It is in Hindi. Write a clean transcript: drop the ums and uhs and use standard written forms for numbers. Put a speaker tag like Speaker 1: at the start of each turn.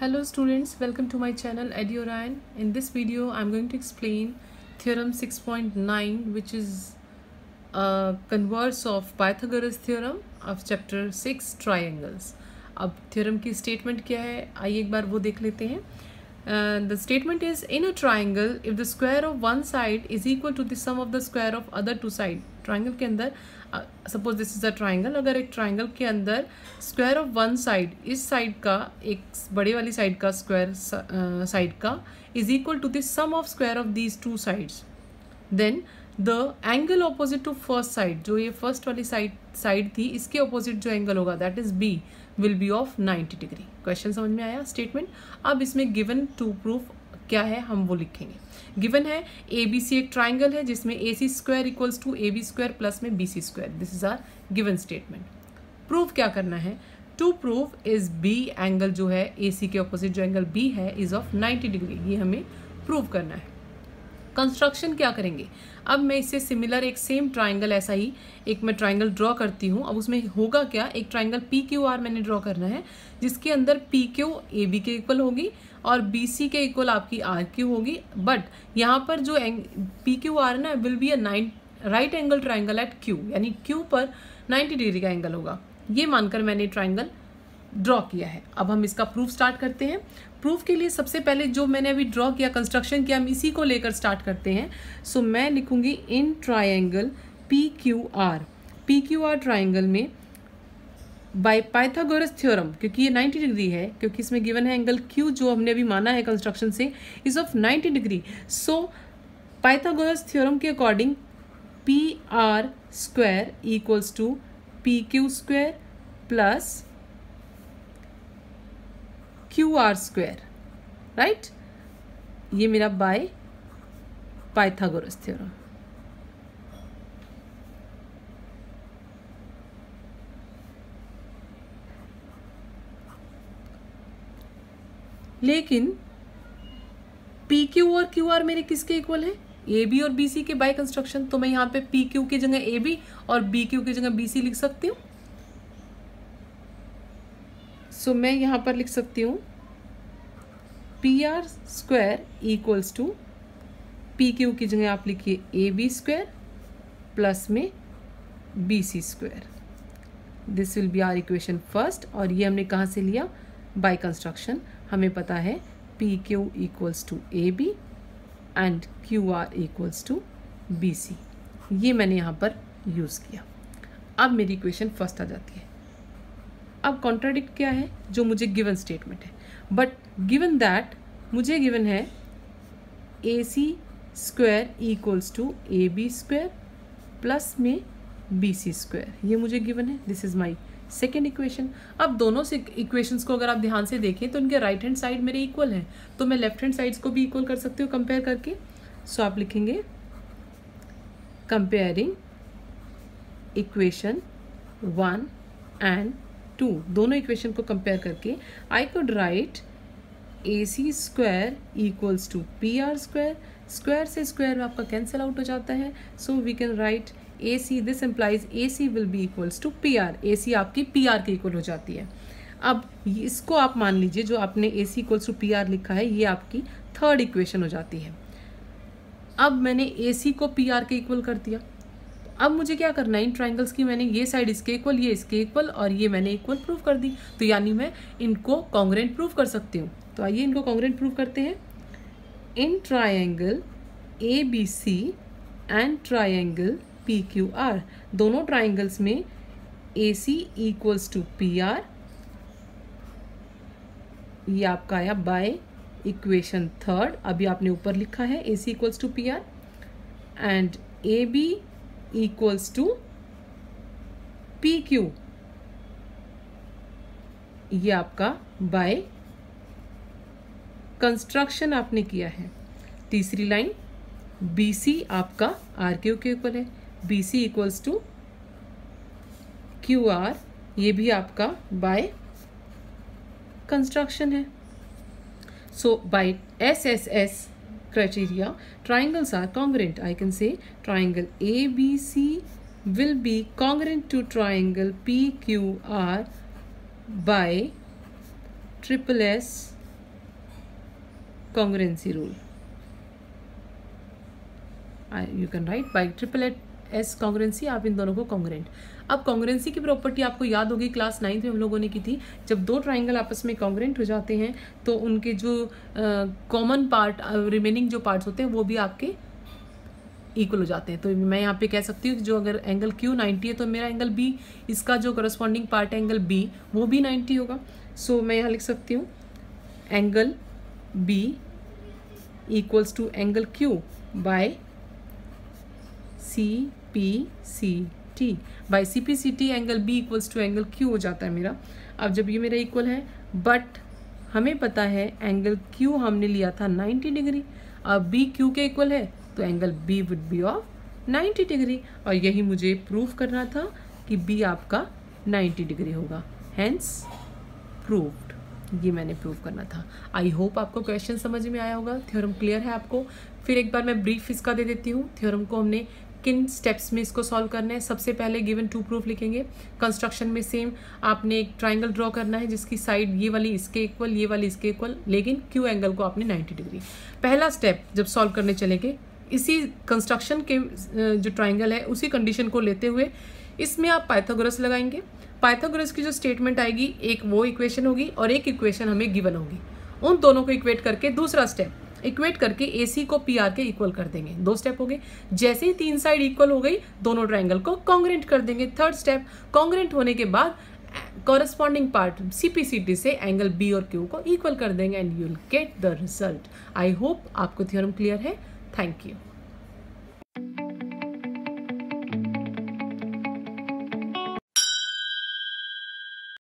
Speaker 1: Hello students, welcome to my channel EduRyan. In this video I'm going to explain theorem 6.9 which is a converse of Pythagoras theorem of chapter 6 triangles. अब theorem की statement क्या है आइए एक बार वो देख लेते हैं. The statement is in a triangle if the square of one side is equal to the sum of the square of other two side. Triangle के अंदर suppose this is a triangle, अगर एक ट्राइंगल के अंदर स्क्वायर ऑफ वन साइड, इस साइड का एक बड़ी वाली साइड का स्क्वायर साइड का is equal to the sum of square of these two sides, then the angle opposite to first side, जो ये फर्स्ट वाली साइड थी इसके ऑपोजिट जो एंगल होगा that is B will be of 90 degree. Question समझ में आया स्टेटमेंट. अब इसमें गिवन टू प्रूफ क्या है हम वो लिखेंगे. गिवन है ए बी सी एक ट्राइंगल है जिसमें A C square equals to A B square plus में B C square. This is our given statement. Proof क्या करना है. To proof is B angle जो है ए सी के ऑपोजिट जो एंगल बी है इज ऑफ 90 डिग्री. ये हमें प्रूव करना है. कंस्ट्रक्शन क्या करेंगे. अब मैं इससे सिमिलर एक सेम ट्राइंगल ऐसा ही एक मैं ट्राइंगल ड्रॉ करती हूँ. अब उसमें होगा क्या, एक ट्राइंगल पी क्यू आर मैंने ड्रॉ करना है जिसके अंदर पी क्यू ए बी के इक्वल होगी और बी सी के इक्वल आपकी आर क्यू होगी. बट यहाँ पर जो पी क्यू आर ना will be a right angle triangle at Q, यानी क्यू पर 90 डिग्री का एंगल होगा. ये मानकर मैंने ट्राइंगल ड्रॉ किया है. अब हम इसका प्रूफ स्टार्ट करते हैं. प्रूफ के लिए सबसे पहले जो मैंने अभी ड्रॉ किया कंस्ट्रक्शन किया हम इसी को लेकर स्टार्ट करते हैं. सो मैं लिखूंगी in triangle P Q R triangle में बाय पाइथागोरस थ्योरम, क्योंकि ये 90 डिग्री है, क्योंकि इसमें गिवन है एंगल क्यू जो हमने अभी माना है कंस्ट्रक्शन से is of 90 degree. So Pythagoras theorem के according P R square equals to P Q square plus Q R square, right. ये मेरा बाय पाइथागोरस थ्योरम. लेकिन पी क्यू और क्यू आर मेरे किसके इक्वल है, ए बी और बी सी के बाय कंस्ट्रक्शन. तो मैं यहाँ पे पी क्यू की जगह ए बी और बी क्यू की जगह बी सी लिख सकती हूँ. सो मैं यहाँ पर लिख सकती हूँ P R square equals to P Q की जगह आप लिखिए ए बी स्क्वायर प्लस में B C square. This will be our equation first. और ये हमने कहाँ से लिया, बाय कंस्ट्रक्शन. हमें पता है P Q equals to A B and Q R equals to B C. ये मैंने यहाँ पर यूज़ किया. अब मेरी इक्वेशन फर्स्ट आ जाती है. अब कॉन्ट्राडिक्ट क्या है, जो मुझे गिवन स्टेटमेंट है, बट गिवन दैट मुझे गिवन है A C square equals to A B square plus में बी सी स्क्वायर. ये मुझे गिवन है. This is my second equation. अब दोनों से इक्वेशंस को अगर आप ध्यान से देखें तो इनके राइट हैंड साइड मेरे इक्वल हैं, तो मैं लेफ्ट हैंड साइड्स को भी इक्वल कर सकती हूँ कंपेयर करके. सो आप लिखेंगे कंपेयरिंग इक्वेशन 1 एंड 2, दोनों इक्वेशन को कंपेयर करके I could write A C square equals to P R square. Square से स्क्वायर आपका कैंसिल आउट हो जाता है. So we can write A C. This implies A C will be equals to P R. A C आपकी पी आर के इक्वल हो जाती है. अब इसको आप मान लीजिए जो आपने ए C equals to P are लिखा है ये आपकी थर्ड इक्वेशन हो जाती है. अब मैंने ए सी को पी आर के इक्वल कर दिया. अब मुझे क्या करना है, इन ट्राइंगल्स की मैंने ये साइड इसके इक्वल, ये इसके इक्वल और ये मैंने इक्वल प्रूव कर दी. तो यानी मैं इनको कॉन्ग्रुएंट प्रूव कर सकती हूँ. तो आइए इनको कॉन्ग्रुएंट प्रूव करते हैं. In triangle A B C and triangle P Q R, दोनों ट्राइंगल्स में A C equals to P R, ये आपका आया बाय इक्वेशन थर्ड. अभी आपने ऊपर लिखा है A C equals to P R and A B equals to P Q, ये आपका बाय कंस्ट्रक्शन आपने किया है. तीसरी लाइन बी सी आपका आर क्यू के इक्वल है, B C equals to Q R, ये भी आपका बाय कंस्ट्रक्शन है. So by S S S criteria triangles are congruent. I can say triangle ABC will be congruent to triangle PQR by triple S congruency rule. You can write by triple S congruency, आप इन दोनों को congruent. अब congruency की प्रॉपर्टी आपको याद होगी, क्लास 9th में हम लोगों ने की थी. जब दो ट्राइंगल आपस में congruent हो जाते हैं तो उनके जो कॉमन पार्ट, रिमेनिंग जो पार्ट्स होते हैं वो भी आपके इक्वल हो जाते हैं. तो मैं यहाँ पे कह सकती हूँ कि जो अगर एंगल Q 90 है तो मेरा एंगल B, इसका जो करस्पॉन्डिंग पार्ट है एंगल B, वो भी 90 होगा. सो मैं यहाँ लिख सकती हूँ angle B equals to angle Q by CPCT. By CPCT angle B equals to angle Q हो जाता है मेरा. अब जब ये मेरा इक्वल है, बट हमें पता है एंगल Q हमने लिया था 90 डिग्री. अब B Q के इक्वल है तो angle B would be of 90 degree, और यही मुझे प्रूव करना था कि B आपका 90 डिग्री होगा. Hence proved. ये मैंने प्रूव करना था. आई होप आपको क्वेश्चन समझ में आया होगा, थ्योरम क्लियर है आपको. फिर एक बार मैं ब्रीफ इसका दे देती हूँ. थ्योरम को हमने किन स्टेप्स में इसको सॉल्व करना है. सबसे पहले गिवन टू प्रूफ लिखेंगे. कंस्ट्रक्शन में सेम आपने एक ट्राइंगल ड्रॉ करना है जिसकी साइड ये वाली इसके इक्वल, ये वाली इसके इक्वल, लेकिन क्यू एंगल को आपने 90 डिग्री. पहला स्टेप जब सॉल्व करने चलेंगे, इसी कंस्ट्रक्शन के जो ट्राइंगल है उसी कंडीशन को लेते हुए इसमें आप पाइथागोरस लगाएंगे. पाइथागोरस की जो स्टेटमेंट आएगी, एक वो इक्वेशन होगी और एक इक्वेशन हमें गिवन होगी. उन दोनों को इक्वेट करके, दूसरा स्टेप इक्वेट करके AC को PR के इक्वल कर देंगे. 2 स्टेप हो गए. जैसे ही 3 साइड इक्वल हो गई, दोनों ट्राइंगल को कॉन्ग्रुएंट कर देंगे. थर्ड स्टेप, कॉन्ग्रुएंट होने के बाद कॉरेस्पॉन्डिंग पार्ट CPCT से एंगल B और Q को इक्वल कर देंगे and you will get the result. I hope आपको थ्योरम क्लियर है. Thank you.